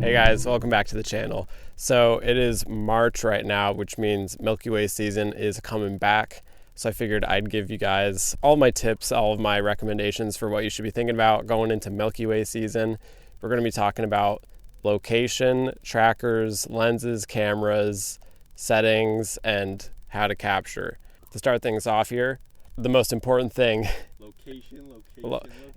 Hey guys, welcome back to the channel. So it is March right now, which means Milky Way season is coming back. So I figured I'd give you guys all my tips, all of my recommendations for what you should be thinking about going into Milky Way season. We're going to be talking about location, trackers, lenses, cameras, settings, and how to capture. To start things off here, the most important thing, Location.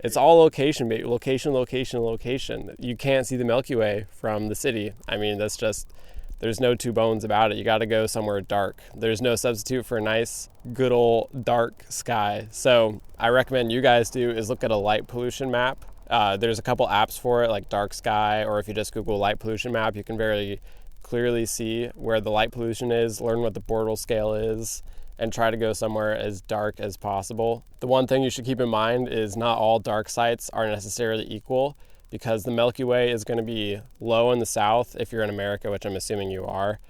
it's all location, baby. Location. You can't see the Milky Way from the city. I mean, that's just, there's no two bones about it. You got to go somewhere dark. There's no substitute for a nice, good old dark sky. So I recommend you guys do is look at a light pollution map. There's a couple apps for it, like Dark Sky, or if you just Google light pollution map, you can very clearly see where the light pollution is, learn what the Bortle scale is, and try to go somewhere as dark as possible. The one thing you should keep in mind is not all dark sites are necessarily equal, because the Milky Way is going to be low in the south if you're in America, which I'm assuming you are.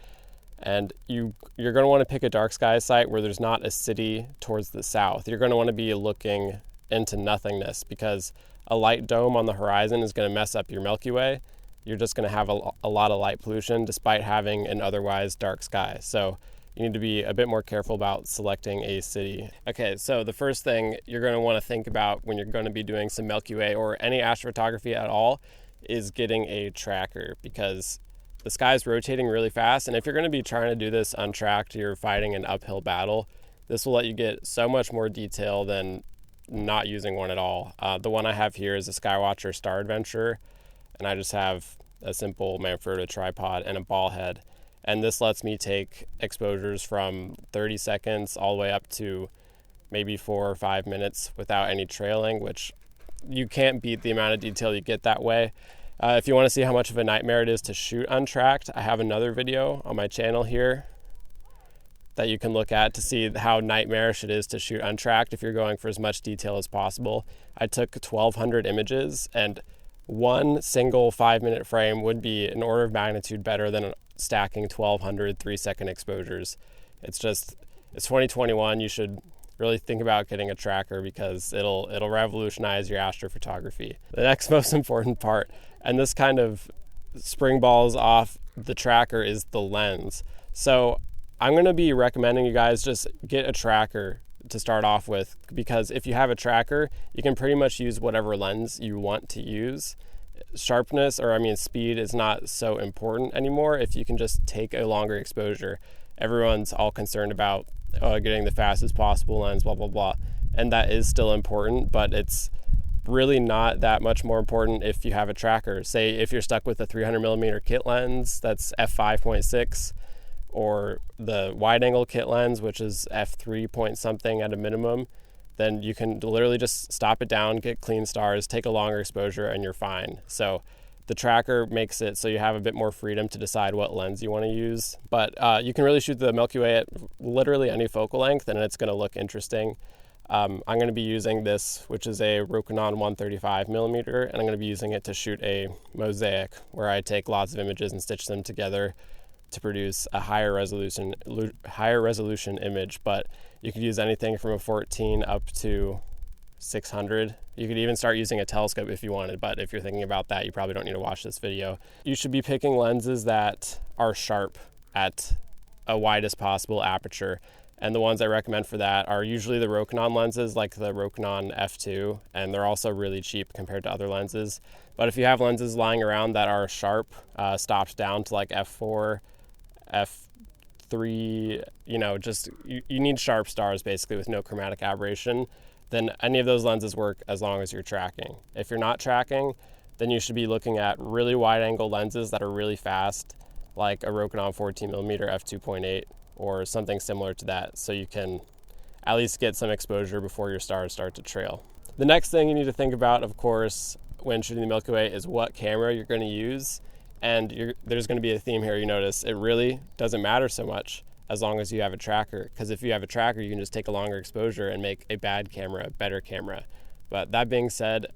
And you're going to want to pick a dark sky site where there's not a city towards the south. You're going to want to be looking into nothingness, because a light dome on the horizon is going to mess up your Milky Way. You're just going to have a lot of light pollution despite having an otherwise dark sky. So you need to be a bit more careful about selecting a city. Okay, so the first thing you're going to want to think about when you're going to be doing some Milky Way or any astrophotography at all is getting a tracker, because the sky's rotating really fast, and if you're going to be trying to do this untracked, you're fighting an uphill battle. This will let you get so much more detail than not using one at all. The one I have here is a Skywatcher Star Adventure, and I just have a simple Manfrotto tripod and a ball head. And this lets me take exposures from 30 seconds all the way up to maybe 4 or 5 minutes without any trailing, which you can't beat the amount of detail you get that way. If you want to see how much of a nightmare it is to shoot untracked, I have another video on my channel here that you can look at to see how nightmarish it is to shoot untracked if you're going for as much detail as possible. I took 1,200 images, and one single 5-minute frame would be an order of magnitude better than stacking 1,200 3-second exposures. It's 2021. You should really think about getting a tracker, because it'll revolutionize your astrophotography. The next most important part, and this kind of springballs off the tracker, is the lens. So I'm going to be recommending you guys just get a tracker to start off with, because if you have a tracker, you can pretty much use whatever lens you want to use. Sharpness, speed, is not so important anymore if you can just take a longer exposure. Everyone's all concerned about getting the fastest possible lens, blah, blah, blah. And that is still important, but it's really not that much more important if you have a tracker. Say if you're stuck with a 300mm kit lens that's f5.6, or the wide angle kit lens, which is f3 point something at a minimum, then you can literally just stop it down, get clean stars, take a longer exposure, and you're fine. So the tracker makes it so you have a bit more freedom to decide what lens you want to use. But you can really shoot the Milky Way at literally any focal length, and it's going to look interesting. I'm going to be using this, which is a Rokinon 135mm, and I'm going to be using it to shoot a mosaic, where I take lots of images and stitch them together to produce a higher resolution image. But you could use anything from a 14 up to 600. You could even start using a telescope if you wanted, but if you're thinking about that, you probably don't need to watch this video. You should be picking lenses that are sharp at a widest possible aperture, and the ones I recommend for that are usually the Rokinon lenses, like the Rokinon f2, and they're also really cheap compared to other lenses. But if you have lenses lying around that are sharp, stopped down to like f4, f3, you need sharp stars basically with no chromatic aberration, then any of those lenses work as long as you're tracking. If you're not tracking, then you should be looking at really wide angle lenses that are really fast, like a Rokinon 14mm f2.8 or something similar to that, so you can at least get some exposure before your stars start to trail. The next thing you need to think about, of course, when shooting the Milky Way is what camera you're going to use. And there's going to be a theme here. You notice it really doesn't matter so much as long as you have a tracker, because if you have a tracker, you can just take a longer exposure and make a bad camera a better camera. But that being said,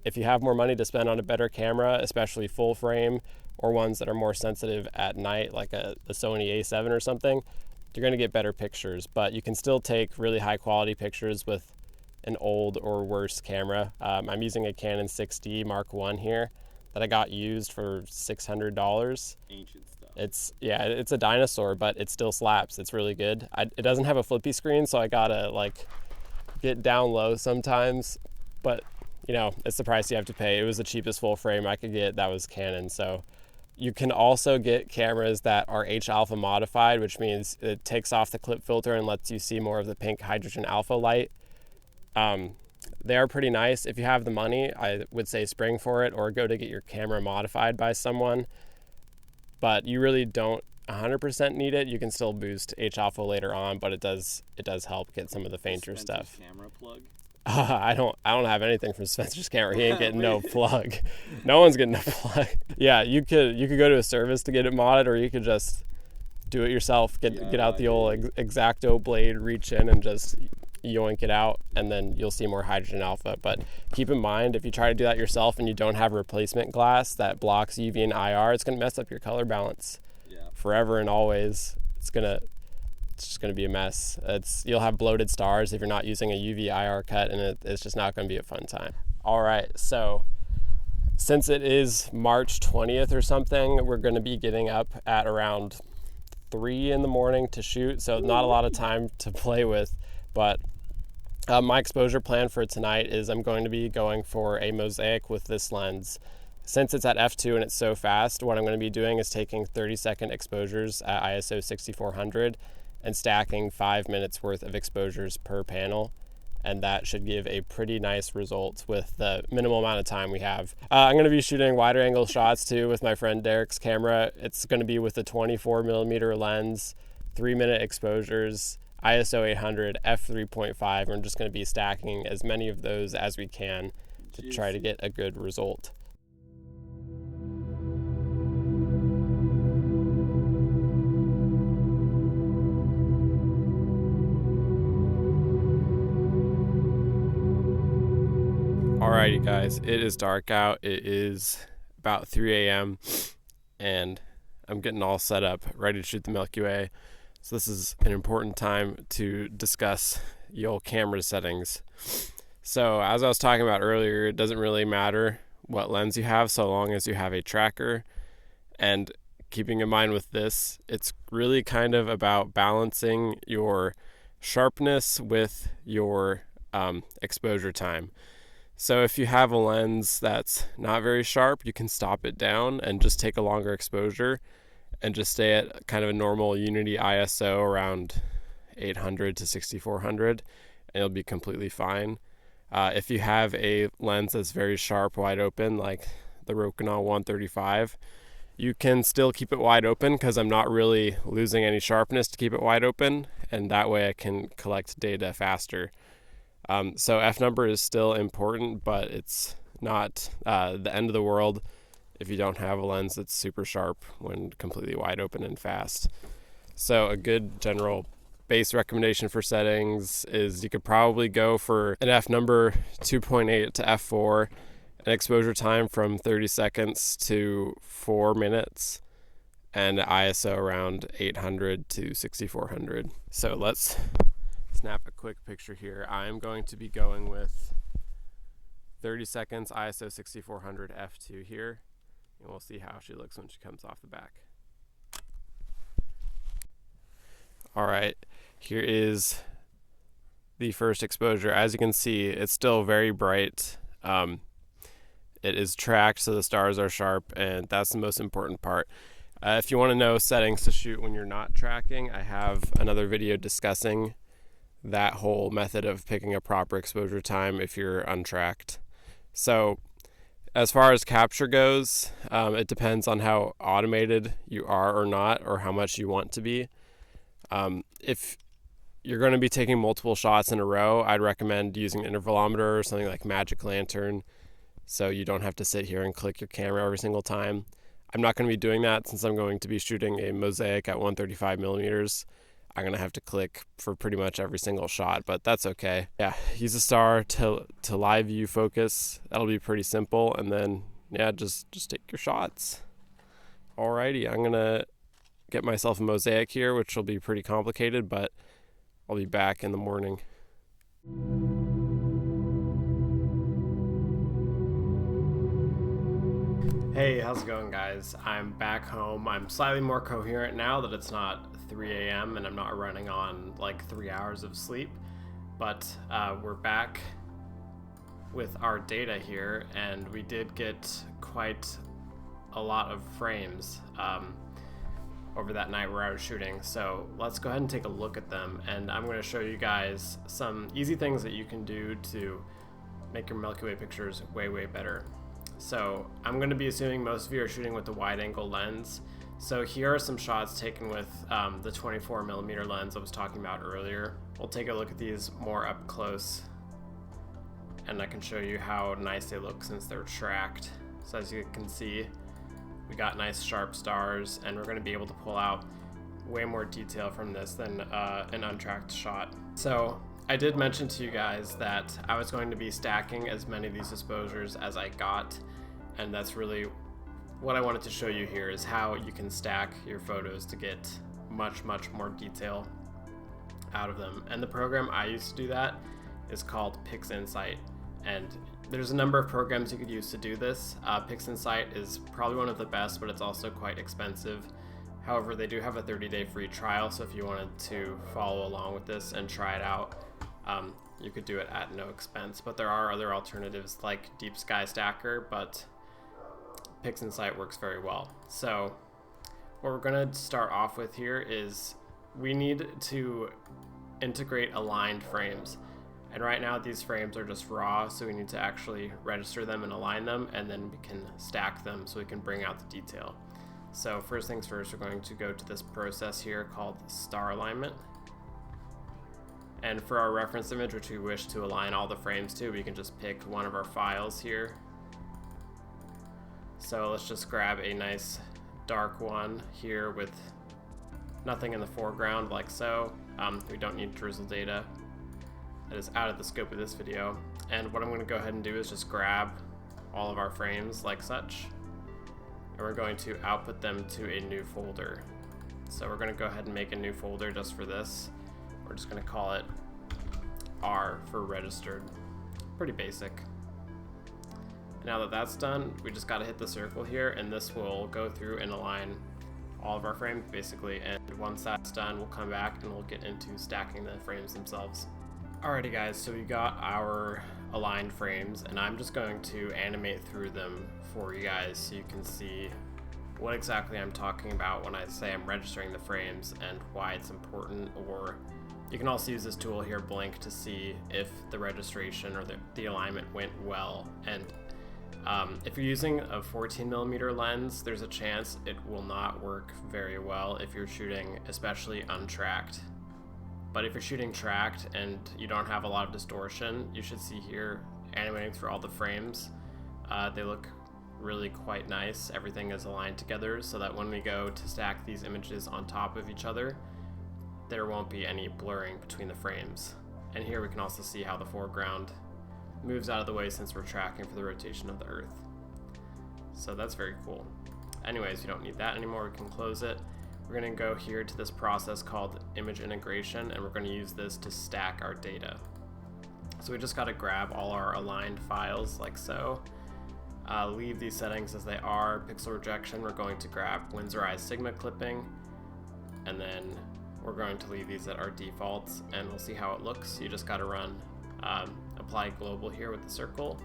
if you have more money to spend on a better camera, especially full frame or ones that are more sensitive at night, like a Sony A7 or something, you're going to get better pictures. But you can still take really high quality pictures with an old or worse camera. I'm using a Canon 6D Mark I here. that I got used for $600. Ancient stuff. It's a dinosaur, but it still slaps. It's really good. It doesn't have a flippy screen, so I gotta like get down low sometimes, but you know, it's the price you have to pay. It was the cheapest full frame I could get. That was Canon. So you can also get cameras that are H-alpha modified, which means it takes off the clip filter and lets you see more of the pink hydrogen alpha light. They are pretty nice. If you have the money, I would say spring for it or go to get your camera modified by someone. But you really don't 100% need it. You can still boost H-alpha later on, but it does help get some of the fainter stuff. Camera plug? I don't have anything from Spencer's camera. He ain't getting no plug. No one's getting a plug. Yeah, you could go to a service to get it modded, or you could just do it yourself. Get out the old X-Acto blade, reach in and just yoink it out, and then you'll see more hydrogen alpha. But keep in mind, if you try to do that yourself and you don't have replacement glass that blocks UV and IR, it's going to mess up your color balance forever and always. It's just going to be a mess. You'll have bloated stars if you're not using a UV IR cut, and it's just not going to be a fun time. All right, so since it is March 20th or something, we're going to be getting up at around 3 in the morning to shoot, so not a lot of time to play with. But my exposure plan for tonight is I'm going to be going for a mosaic with this lens. Since it's at f2 and it's so fast, what I'm going to be doing is taking 30-second exposures at ISO 6400 and stacking 5 minutes worth of exposures per panel, and that should give a pretty nice result with the minimal amount of time we have. I'm going to be shooting wider angle shots too with my friend Derek's camera. It's going to be with a 24mm lens, 3-minute exposures, ISO 800, f3.5. I'm just going to be stacking as many of those as we can to try to get a good result. Alrighty guys, it is dark out. It is about 3 a.m. and I'm getting all set up, ready to shoot the Milky Way. So this is an important time to discuss your camera settings. So as I was talking about earlier, it doesn't really matter what lens you have so long as you have a tracker. And keeping in mind with this, it's really kind of about balancing your sharpness with your exposure time. So if you have a lens that's not very sharp, you can stop it down and just take a longer exposure and just stay at kind of a normal Unity ISO around 800 to 6400, and it'll be completely fine. If you have a lens that's very sharp, wide open, like the Rokinon 135, you can still keep it wide open because I'm not really losing any sharpness to keep it wide open, and that way I can collect data faster. So F number is still important, but it's not the end of the world if you don't have a lens that's super sharp when completely wide open and fast. So a good general base recommendation for settings is you could probably go for an F number 2.8 to f4, an exposure time from 30 seconds to 4 minutes, and ISO around 800 to 6400. So let's snap a quick picture here. I'm going to be going with 30 seconds ISO 6400 f2 here, and we'll see how she looks when she comes off the back. All right, here is the first exposure. As you can see, it's still very bright. It is tracked, so the stars are sharp, and that's the most important part. If you want to know settings to shoot when you're not tracking, I have another video discussing that whole method of picking a proper exposure time if you're untracked. So as far as capture goes, it depends on how automated you are or not, or how much you want to be. If you're going to be taking multiple shots in a row, I'd recommend using an intervalometer or something like Magic Lantern, so you don't have to sit here and click your camera every single time. I'm not going to be doing that since I'm going to be shooting a mosaic at 135 millimeters. I'm going to have to click for pretty much every single shot, but that's okay. Yeah, use a star to live view focus. That'll be pretty simple, and then yeah, just take your shots. Alrighty, I'm going to get myself a mosaic here, which will be pretty complicated, but I'll be back in the morning. Hey, how's it going, guys? I'm back home. I'm slightly more coherent now that it's not 3 a.m. and I'm not running on like 3 hours of sleep, but we're back with our data here, and we did get quite a lot of frames over that night where I was shooting. So let's go ahead and take a look at them, and I'm going to show you guys some easy things that you can do to make your Milky Way pictures way better. So I'm going to be assuming most of you are shooting with the wide angle lens. So here are some shots taken with the 24mm lens I was talking about earlier. We'll take a look at these more up close, and I can show you how nice they look since they're tracked. So as you can see, we got nice sharp stars, and we're going to be able to pull out way more detail from this than an untracked shot. So I did mention to you guys that I was going to be stacking as many of these exposures as I got, and that's really what I wanted to show you here, is how you can stack your photos to get much more detail out of them. And the program I use to do that is called PixInsight, and there's a number of programs you could use to do this. PixInsight is probably one of the best, but it's also quite expensive. However, they do have a 30-day free trial, so if you wanted to follow along with this and try it out, you could do it at no expense. But there are other alternatives like Deep Sky Stacker, but PixInsight works very well. So what we're going to start off with here is we need to integrate aligned frames. And right now these frames are just raw, so we need to actually register them and align them, and then we can stack them so we can bring out the detail. So first things first, we're going to go to this process here called star alignment. And for our reference image, which we wish to align all the frames to, we can just pick one of our files here. So let's just grab a nice dark one here with nothing in the foreground, like so. We don't need drizzle data. That is out of the scope of this video. And what I'm going to go ahead and do is just grab all of our frames like such, and we're going to output them to a new folder. So we're going to go ahead and make a new folder just for this. We're just going to call it R for registered. Pretty basic. Now that that's done, we just got to hit the circle here, and this will go through and align all of our frames basically. And once that's done, we'll come back and we'll get into stacking the frames themselves. Alrighty guys, so we got our aligned frames, and I'm just going to animate through them for you guys so you can see what exactly I'm talking about when I say I'm registering the frames and why it's important. Or you can also use this tool here, Blink, to see if the registration or the alignment went well. And if you're using a 14mm lens, there's a chance it will not work very well if you're shooting especially untracked. But if you're shooting tracked and you don't have a lot of distortion, you should see here animating through all the frames. They look really quite nice. Everything is aligned together so that when we go to stack these images on top of each other, there won't be any blurring between the frames. And here we can also see how the foreground moves out of the way since we're tracking for the rotation of the Earth. So that's very cool. Anyways, you don't need that anymore. We can close it. We're going to go here to this process called image integration, and we're going to use this to stack our data. So we just got to grab all our aligned files like so. Leave these settings as they are. Pixel rejection, we're going to grab Winsorized Sigma clipping, and then we're going to leave these at our defaults, and we'll see how it looks. You just got to run apply global here with the circle,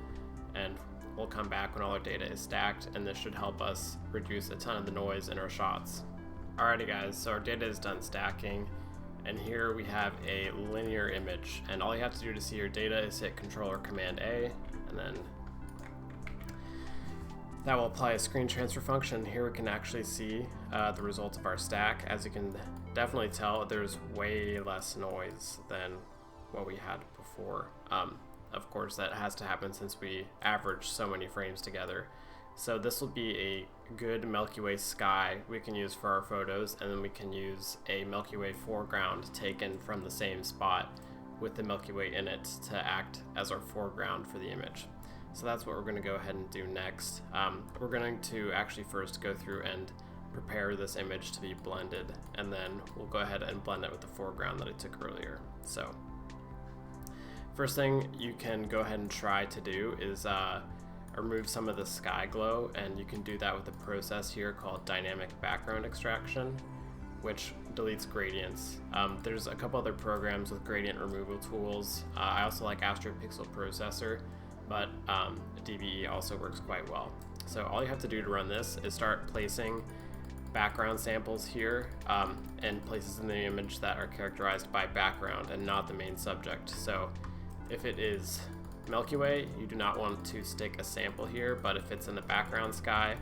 and we'll come back when all our data is stacked, and this should help us reduce a ton of the noise in our shots. Alrighty guys, so our data is done stacking, and here we have a linear image, and all you have to do to see your data is hit Control or Command A, and then that will apply a screen transfer function. Here we can actually see the results of our stack. As you can definitely tell, there's way less noise than what we had before. Of course, that has to happen since we averaged so many frames together. So this will be a good Milky Way sky we can use for our photos, and then we can use a Milky Way foreground taken from the same spot with the Milky Way in it to act as our foreground for the image. So that's what we're going to go ahead and do next. We're going to actually first go through and prepare this image to be blended, and then we'll go ahead and blend it with the foreground that I took earlier. So first thing you can go ahead and try to do is remove some of the sky glow, and you can do that with a process here called dynamic background extraction, which deletes gradients. There's a couple other programs with gradient removal tools. I also like AstroPixel Processor, but DBE also works quite well. So all you have to do to run this is start placing background samples here and places in the image that are characterized by background and not the main subject. So if it is Milky Way, you do not want to stick a sample here, but if it's in the background sky,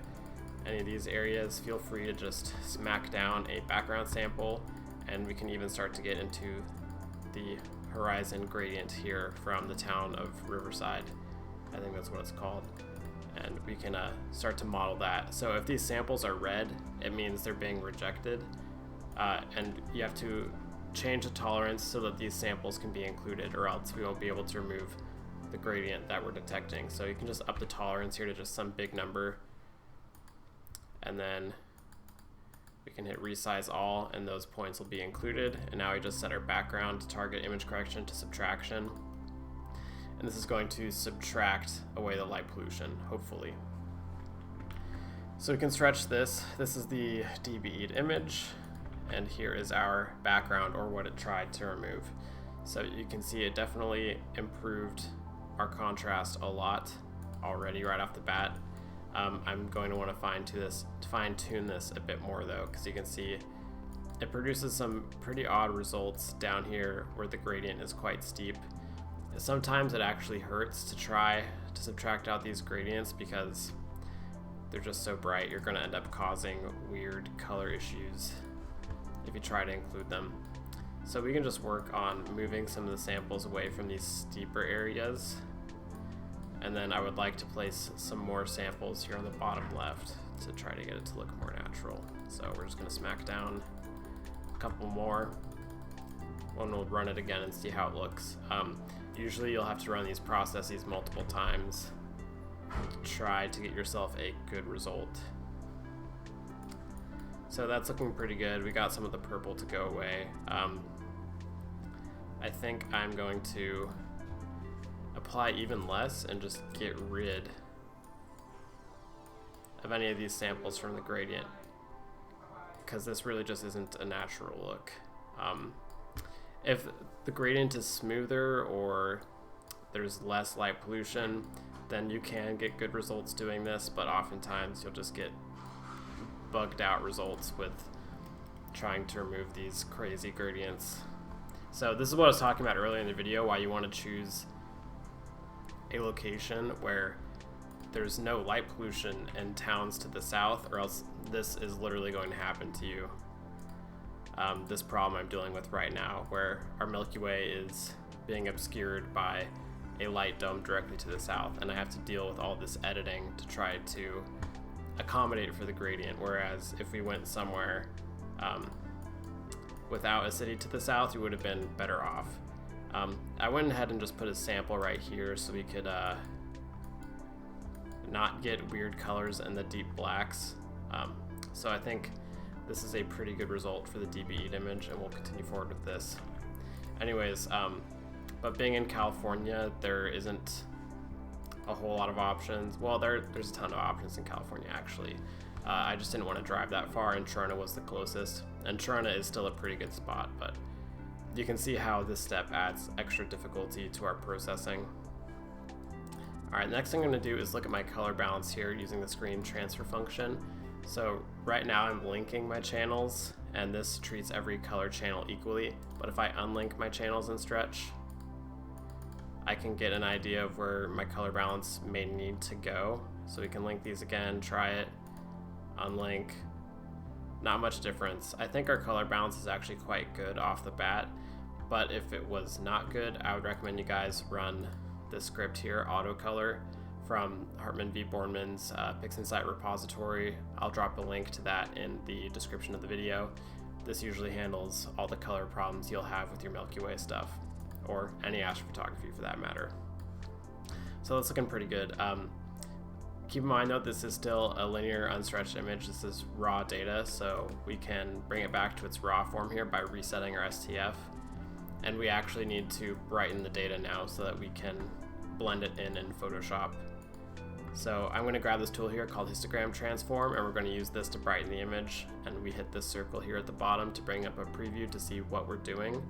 any of these areas, feel free to just smack down a background sample, and we can even start to get into the horizon gradient here from the town of Riverside. I think that's what it's called. And we can start to model that. So if these samples are red, it means they're being rejected, and you have to change the tolerance so that these samples can be included, or else we won't be able to remove the gradient that we're detecting. So you can just up the tolerance here to just some big number, and then we can hit resize all, and those points will be included. And now we just set our background to target image correction to subtraction, and this is going to subtract away the light pollution, hopefully. So we can stretch this. This is the DBE'd image, and here is our background, or what it tried to remove. So you can see it definitely improved our contrast a lot already right off the bat. I'm going to want to fine-tune this a bit more though, because you can see it produces some pretty odd results down here where the gradient is quite steep. Sometimes it actually hurts to try to subtract out these gradients because they're just so bright. You're going to end up causing weird color issues if you try to include them. So we can just work on moving some of the samples away from these steeper areas. And then I would like to place some more samples here on the bottom left to try to get it to look more natural. So we're just going to smack down a couple more. And we'll run it again and see how it looks. Usually you'll have to run these processes multiple times to try to get yourself a good result. So that's looking pretty good. We got some of the purple to go away. I think I'm going to apply even less and just get rid of any of these samples from the gradient, because this really just isn't a natural look. If the gradient is smoother or there's less light pollution, then you can get good results doing this, but oftentimes you'll just get bugged out results with trying to remove these crazy gradients. So this is what I was talking about earlier in the video, why you want to choose a location where there's no light pollution in towns to the south, or else this is literally going to happen to you. This problem I'm dealing with right now, where our Milky Way is being obscured by a light dome directly to the south, and I have to deal with all this editing to try to accommodate for the gradient, whereas if we went somewhere without a city to the south, we would have been better off. I went ahead and just put a sample right here so we could not get weird colors and the deep blacks. So I think this is a pretty good result for the DBE'd image, and we'll continue forward with this. Anyways, but being in California, there isn't a whole lot of options. Well, there's a ton of options in California, actually. I just didn't want to drive that far, and Trona was the closest. And Trona is still a pretty good spot, but you can see how this step adds extra difficulty to our processing. Alright, next thing I'm going to do is look at my color balance here using the screen transfer function. So right now I'm linking my channels, and this treats every color channel equally, but if I unlink my channels in Stretch, I can get an idea of where my color balance may need to go. So we can link these again, try it, unlink. Not much difference. I think our color balance is actually quite good off the bat, but if it was not good, I would recommend you guys run this script here, AutoColor, from Hartman v. Borneman's PixInsight repository. I'll drop a link to that in the description of the video. This usually handles all the color problems you'll have with your Milky Way stuff, or any astrophotography for that matter. So that's looking pretty good. Keep in mind though, this is still a linear unstretched image. This is raw data, so we can bring it back to its raw form here by resetting our STF. And we actually need to brighten the data now so that we can blend it in Photoshop So I'm going to grab this tool here called histogram transform, and we're going to use this to brighten the image, and we hit this circle here at the bottom to bring up a preview to see what we're doing.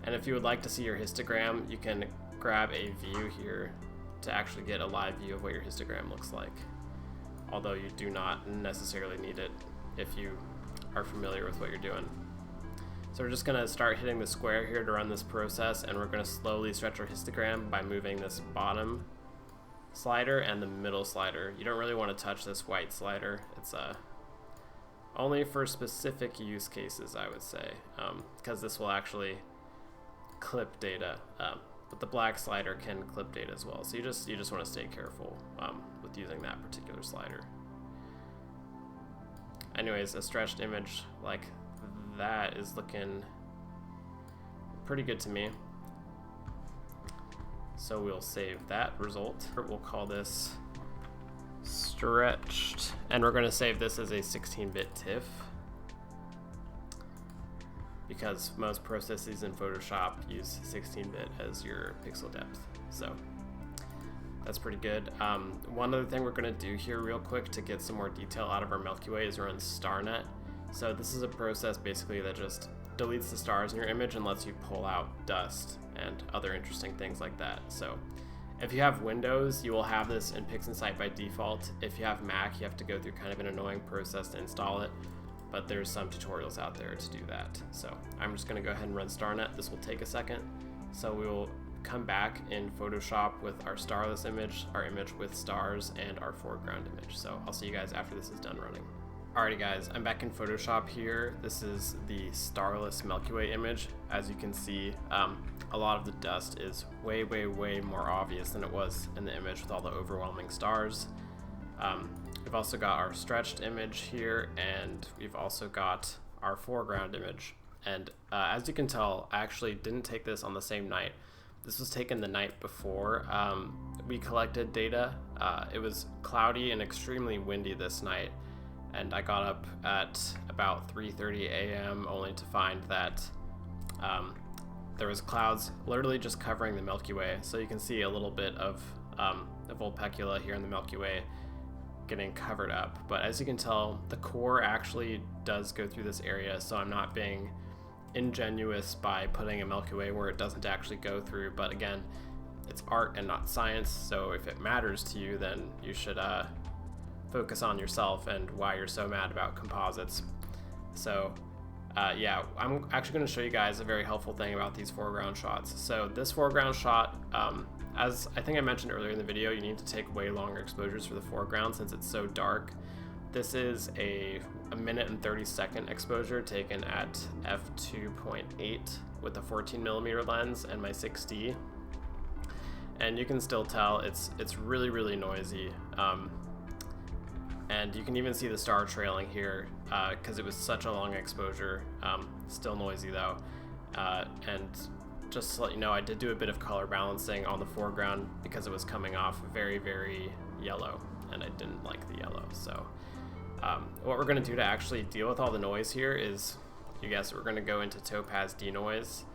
And if you would like to see your histogram, you can grab a view here to actually get a live view of what your histogram looks like, although you do not necessarily need it if you are familiar with what you're doing. So we're just going to start hitting the square here to run this process, and we're going to slowly stretch our histogram by moving this bottom slider and the middle slider. You don't really want to touch this white slider. It's only for specific use cases, I would say, because this will actually clip data, but the black slider can clip data as well. So you just want to stay careful with using that particular slider. Anyways, a stretched image like that is looking pretty good to me. So we'll save that result. We'll call this stretched, and we're going to save this as a 16-bit TIFF because most processes in Photoshop use 16-bit as your pixel depth. So that's pretty good. One other thing we're going to do here real quick to get some more detail out of our Milky Way is run StarNet. So this is a process basically that just deletes the stars in your image and lets you pull out dust and other interesting things like that. So if you have Windows, you will have this in PixInsight by default. If you have Mac, you have to go through kind of an annoying process to install it, but there's some tutorials out there to do that. So I'm just going to go ahead and run StarNet. This will take a second. So we will come back in Photoshop with our starless image, our image with stars, and our foreground image. So I'll see you guys after this is done running. Alrighty guys, I'm back in Photoshop here. This is the starless Milky Way image. As you can see, a lot of the dust is way more obvious than it was in the image with all the overwhelming stars. We've also got our stretched image here, and we've also got our foreground image. And as you can tell, I actually didn't take this on the same night. This was taken the night before we collected data. It was cloudy and extremely windy this night, and I got up at about 3:30 a.m. only to find that there was clouds literally just covering the Milky Way. So you can see a little bit of the Vulpecula here in the Milky Way getting covered up. But as you can tell, the core actually does go through this area, so I'm not being ingenuous by putting a Milky Way where it doesn't actually go through. But again, it's art and not science, so if it matters to you, then you should focus on yourself and why you're so mad about composites. So yeah, I'm actually going to show you guys a very helpful thing about these foreground shots. So this foreground shot, as I think I mentioned earlier in the video, you need to take way longer exposures for the foreground since it's so dark. This is a 1:30 minute exposure taken at f2.8 with a 14mm lens and my 6D, and you can still tell it's really noisy. And you can even see the star trailing here because it was such a long exposure. Still noisy though. And just to let you know, I did do a bit of color balancing on the foreground because it was coming off very yellow, and I didn't like the yellow. So what we're going to do to actually deal with all the noise here is, you guessed it, we're going to go into Topaz Denoise.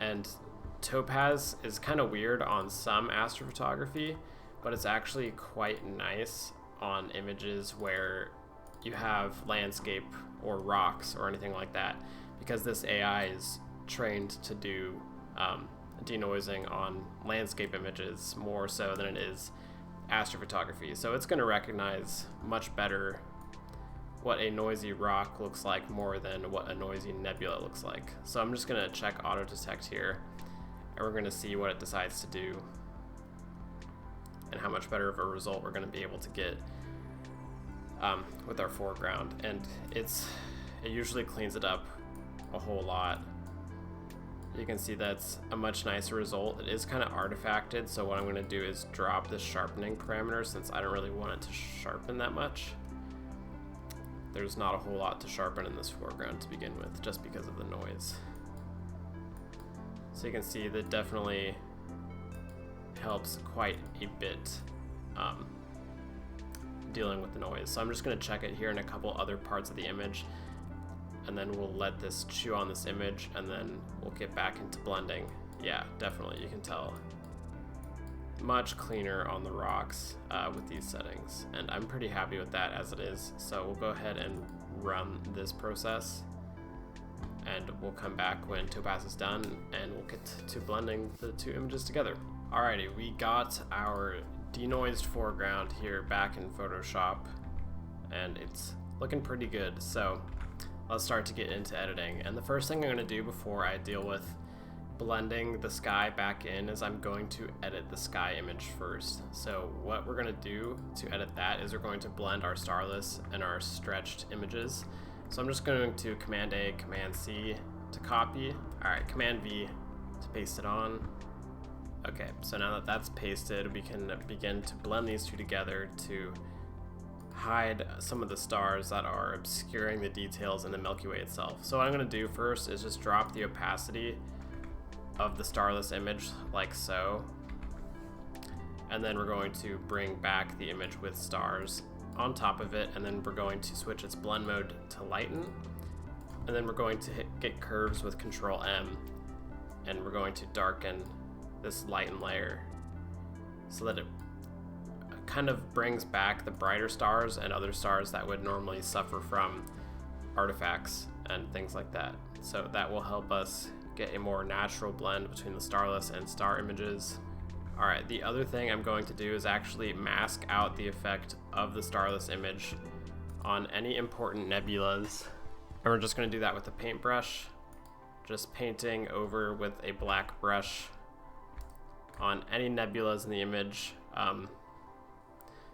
And Topaz is kind of weird on some astrophotography, but it's actually quite nice on images where you have landscape or rocks or anything like that, because this AI is trained to do denoising on landscape images more so than it is astrophotography. So it's going to recognize much better what a noisy rock looks like more than what a noisy nebula looks like. So I'm just going to check auto detect here, and we're going to see what it decides to do and how much better of a result we're going to be able to get with our foreground. And it usually cleans it up a whole lot. You can see that's a much nicer result. It is kind of artifacted, so what I'm going to do is drop this sharpening parameter since I don't really want it to sharpen that much. There's not a whole lot to sharpen in this foreground to begin with, just because of the noise. So you can see that definitely helps quite a bit dealing with the noise. So I'm just going to check it here in a couple other parts of the image, and then we'll let this chew on this image, and then we'll get back into blending. Yeah, definitely, you can tell much cleaner on the rocks with these settings, and I'm pretty happy with that as it is. So we'll go ahead and run this process, and we'll come back when Topaz is done, and we'll get to blending the two images together. Alrighty, we got our denoised foreground here back in Photoshop, and it's looking pretty good. So let's start to get into editing. And the first thing I'm going to do before I deal with blending the sky back in is I'm going to edit the sky image first. So what we're going to do to edit that is we're going to blend our starless and our stretched images. So I'm just going to Command A, Command C to copy. Alright, Command V to paste it on. Okay, so now that that's pasted, we can begin to blend these two together to hide some of the stars that are obscuring the details in the Milky Way itself. So what I'm going to do first is just drop the opacity of the starless image like so, and then we're going to bring back the image with stars on top of it, and then we're going to switch its blend mode to lighten, and then we're going to get curves with Control M, and we're going to darken this lighten layer so that it kind of brings back the brighter stars and other stars that would normally suffer from artifacts and things like that. So that will help us get a more natural blend between the starless and star images. Alright, the other thing I'm going to do is actually mask out the effect of the starless image on any important nebulas. And we're just going to do that with a paintbrush, just painting over with a black brush on any nebulas in the image.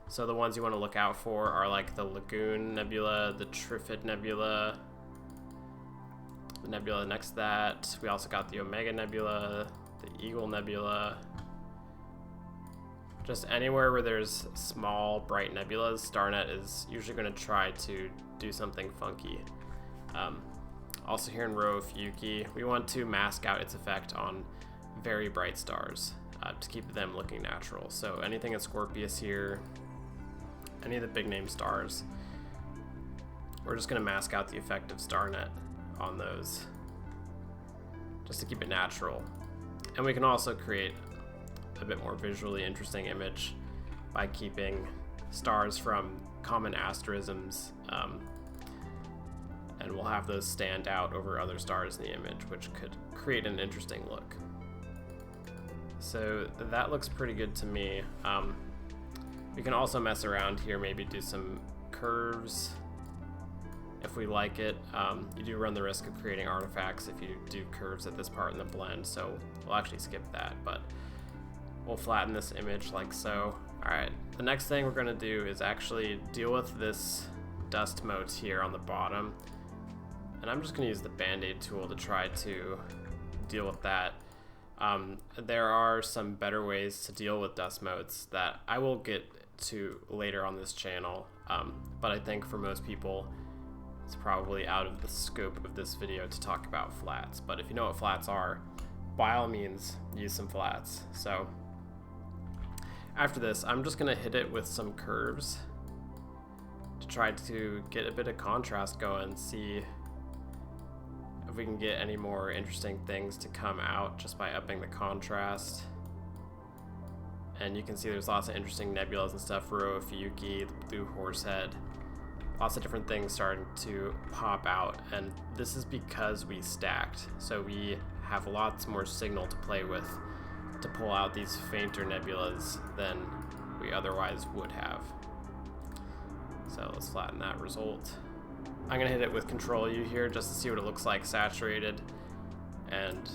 So the ones you want to look out for are like the Lagoon Nebula, the Trifid Nebula, the nebula next to that. We also got the Omega Nebula, the Eagle Nebula. Just anywhere where there's small, bright nebulas, StarNet is usually going to try to do something funky. Also here in Rho Ophiuchi, we want to mask out its effect on very bright stars to keep them looking natural. So anything in Scorpius here, any of the big name stars, we're just going to mask out the effect of StarNet on those just to keep it natural. And we can also create a bit more visually interesting image by keeping stars from common asterisms, and we'll have those stand out over other stars in the image, which could create an interesting look. So that looks pretty good to me. We can also mess around here, maybe do some curves if we like it. You do run the risk of creating artifacts if you do curves at this part in the blend, so we'll actually skip that, but we'll flatten this image like so. Alright, the next thing we're going to do is actually deal with this dust mote here on the bottom, and I'm just going to use the Band-Aid tool to try to deal with that. There are some better ways to deal with dust motes that I will get to later on this channel, but I think for most people it's probably out of the scope of this video to talk about flats. But if you know what flats are, by all means use some flats. So after this, I'm just gonna hit it with some curves to try to get a bit of contrast going, see if we can get any more interesting things to come out just by upping the contrast. And you can see there's lots of interesting nebulas and stuff, Rho Ophiuchi, the Blue Horsehead, lots of different things starting to pop out, and this is because we stacked, so we have lots more signal to play with to pull out these fainter nebulas than we otherwise would have. So let's flatten that result. I'm gonna hit it with Control U here just to see what it looks like saturated, and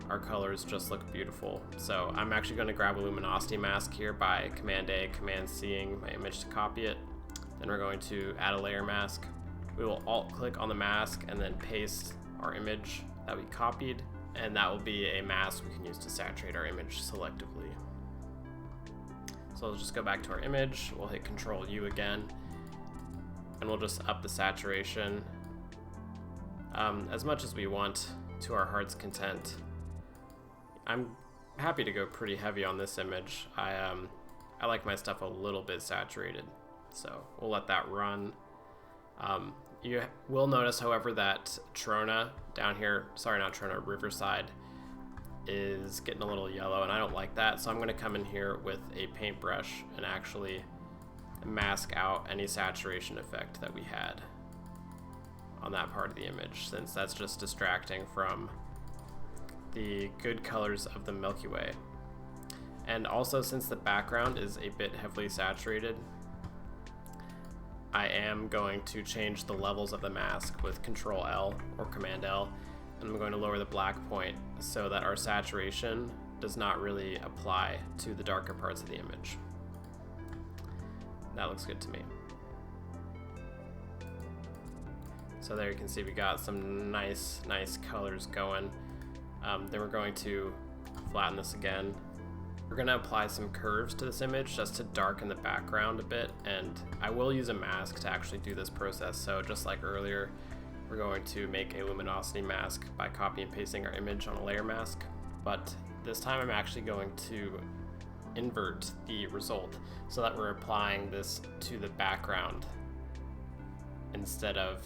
our colors just look beautiful. So I'm actually going to grab a luminosity mask here by Command A, Command C-ing my image to copy it. Then we're going to add a layer mask. We will alt click on the mask and then paste our image that we copied, and that will be a mask we can use to saturate our image selectively. So let's just go back to our image. We'll hit Control U again, and we'll just up the saturation as much as we want to our heart's content. I'm happy to go pretty heavy on this image. I like my stuff a little bit saturated, so we'll let that run. You will notice, however, that Trona down here, sorry, not Trona, Riverside, is getting a little yellow and I don't like that, so I'm going to come in here with a paintbrush and actually mask out any saturation effect that we had on that part of the image, since that's just distracting from the good colors of the Milky Way. And also, since the background is a bit heavily saturated, I am going to change the levels of the mask with Control L or Command L, and I'm going to lower the black point so that our saturation does not really apply to the darker parts of the image. That looks good to me. So there you can see we got some nice colors going. Then we're going to flatten this again. We're going to apply some curves to this image just to darken the background a bit, and I will use a mask to actually do this process. So just like earlier, we're going to make a luminosity mask by copy and pasting our image on a layer mask, but this time I'm actually going to invert the result so that we're applying this to the background instead of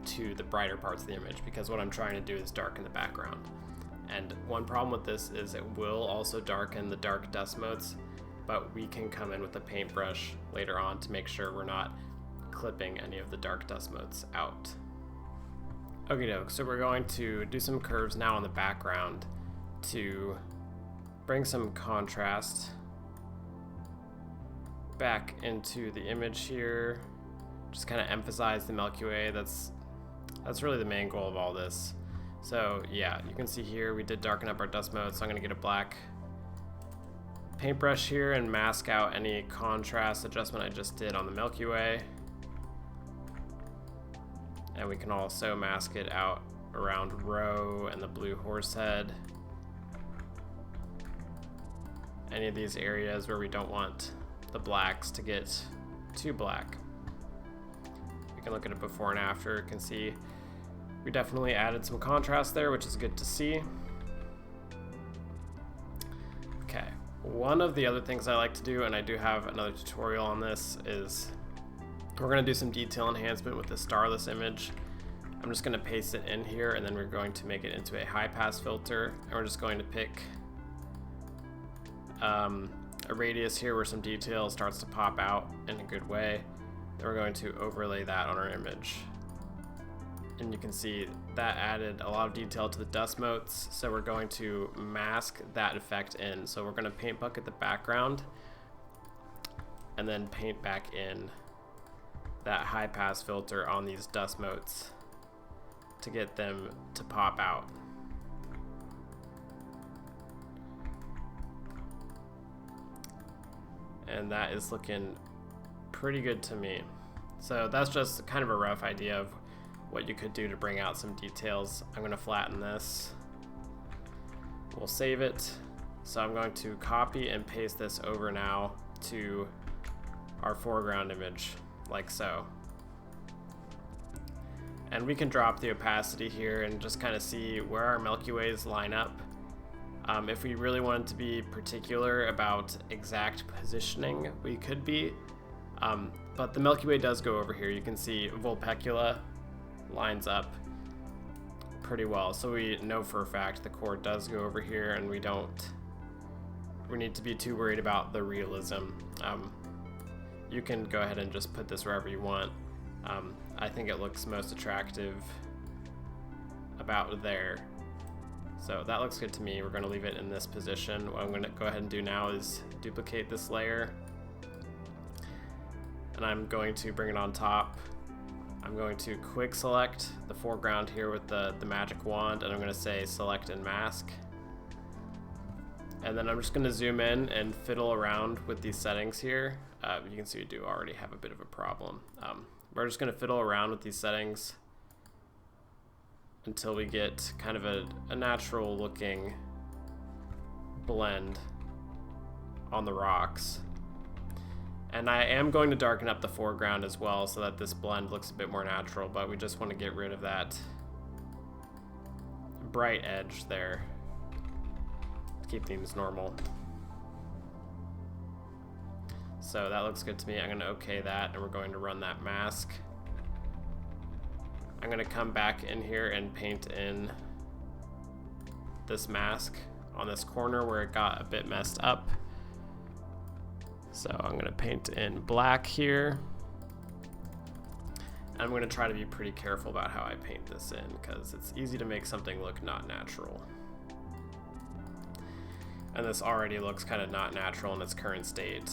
to the brighter parts of the image, because what I'm trying to do is darken the background. And one problem with this is it will also darken the dark dust motes, but we can come in with a paintbrush later on to make sure we're not clipping any of the dark dust motes out. Okay, so we're going to do some curves now on the background to bring some contrast back into the image here. Just kind of emphasize the Milky Way. That's really the main goal of all this. So yeah, you can see here we did darken up our dust motes, so I'm going to get a black paintbrush here and mask out any contrast adjustment I just did on the Milky Way. And we can also mask it out around Rho and the blue horse head. Any of these areas where we don't want the blacks to get too black. We can look at it before and after. You can see we definitely added some contrast there, which is good to see. Okay, one of the other things I like to do, and I do have another tutorial on this, is we're going to do some detail enhancement with the starless image. I'm just going to paste it in here, and then we're going to make it into a high pass filter, and we're just going to pick a radius here where some detail starts to pop out in a good way. Then we're going to overlay that on our image. And you can see that added a lot of detail to the dust motes, so we're going to mask that effect in. So we're going to paint bucket the background and then paint back in that high pass filter on these dust motes to get them to pop out. And that is looking pretty good to me. So that's just kind of a rough idea of what you could do to bring out some details. I'm going to flatten this. We'll save it. So I'm going to copy and paste this over now to our foreground image, like so. And we can drop the opacity here and just kind of see where our Milky Ways line up. If we really wanted to be particular about exact positioning, we could be. But the Milky Way does go over here. You can see Vulpecula lines up pretty well. So we know for a fact the core does go over here, and we need to be too worried about the realism. You can go ahead and just put this wherever you want. I think it looks most attractive about there. So that looks good to me. We're going to leave it in this position. What I'm going to go ahead and do now is duplicate this layer. And I'm going to bring it on top. I'm going to quick select the foreground here with the magic wand, and I'm going to say select and mask. And then I'm just going to zoom in and fiddle around with these settings here. You can see we do already have a bit of a problem. We're just going to fiddle around with these settings until we get kind of a natural looking blend on the rocks. And I am going to darken up the foreground as well so that this blend looks a bit more natural, but we just want to get rid of that bright edge there to keep things normal. So that looks good to me. I'm going to OK that, and we're going to run that mask. I'm going to come back in here and paint in this mask on this corner where it got a bit messed up. So I'm going to paint in black here. I'm going to try to be pretty careful about how I paint this in, because it's easy to make something look not natural. And this already looks kind of not natural in its current state.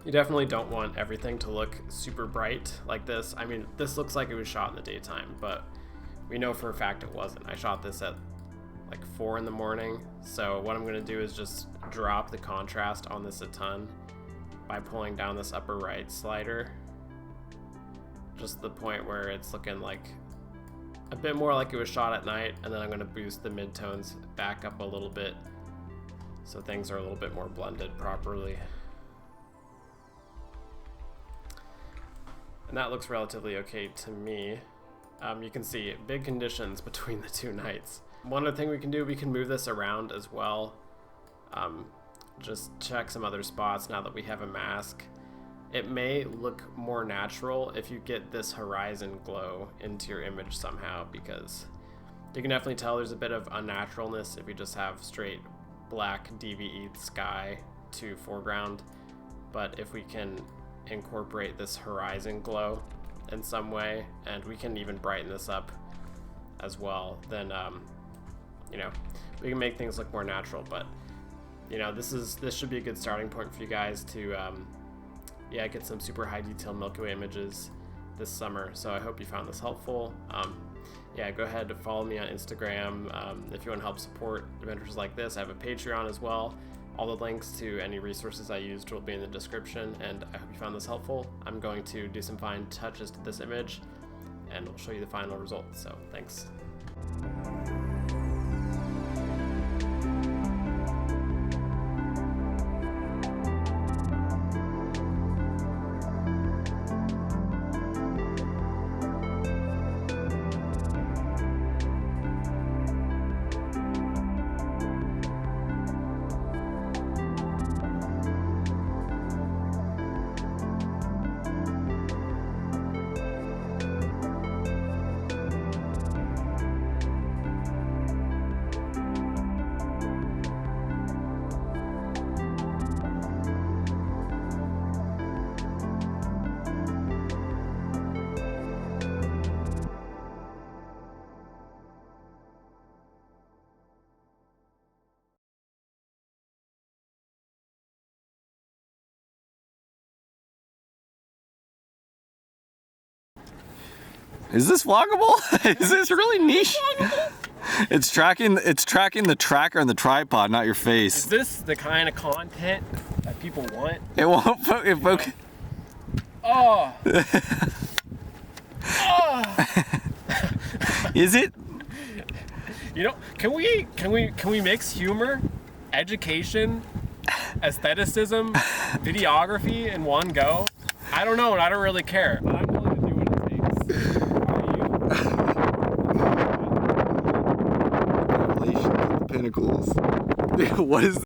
You definitely don't want everything to look super bright like this. I mean, this looks like it was shot in the daytime, but we know for a fact it wasn't. I shot this at like 4 in the morning. So what I'm going to do is just drop the contrast on this a ton by pulling down this upper right slider. Just the point where it's looking like a bit more like it was shot at night, and then I'm going to boost the midtones back up a little bit so things are a little bit more blended properly. And that looks relatively okay to me. You can see big conditions between the two nights. One other thing we can do, we can move this around as well. Just check some other spots now that we have a mask. It may look more natural if you get this horizon glow into your image somehow, because you can definitely tell there's a bit of unnaturalness if you just have straight black DVE sky to foreground. But if we can incorporate this horizon glow in some way, and we can even brighten this up as well, then you know, we can make things look more natural. But you know, this should be a good starting point for you guys to yeah, get some super high detail Milky Way images this summer. So I hope you found this helpful. Yeah, go ahead and follow me on Instagram if you want to help support adventures like this. I have a Patreon as well. All the links to any resources I used will be in the description, and I hope you found this helpful. I'm going to do some fine touches to this image, and I'll show you the final result. So thanks. Is this vloggable? Is this really niche? It's tracking the tracker and the tripod, not your face. Is this the kind of content that people want? It won't focus. Oh. Is it? You know, can we mix humor, education, aestheticism, videography in one go? I don't know, and I don't really care. But I'm willing to do what it takes. Revelations of the Pinnacles. What is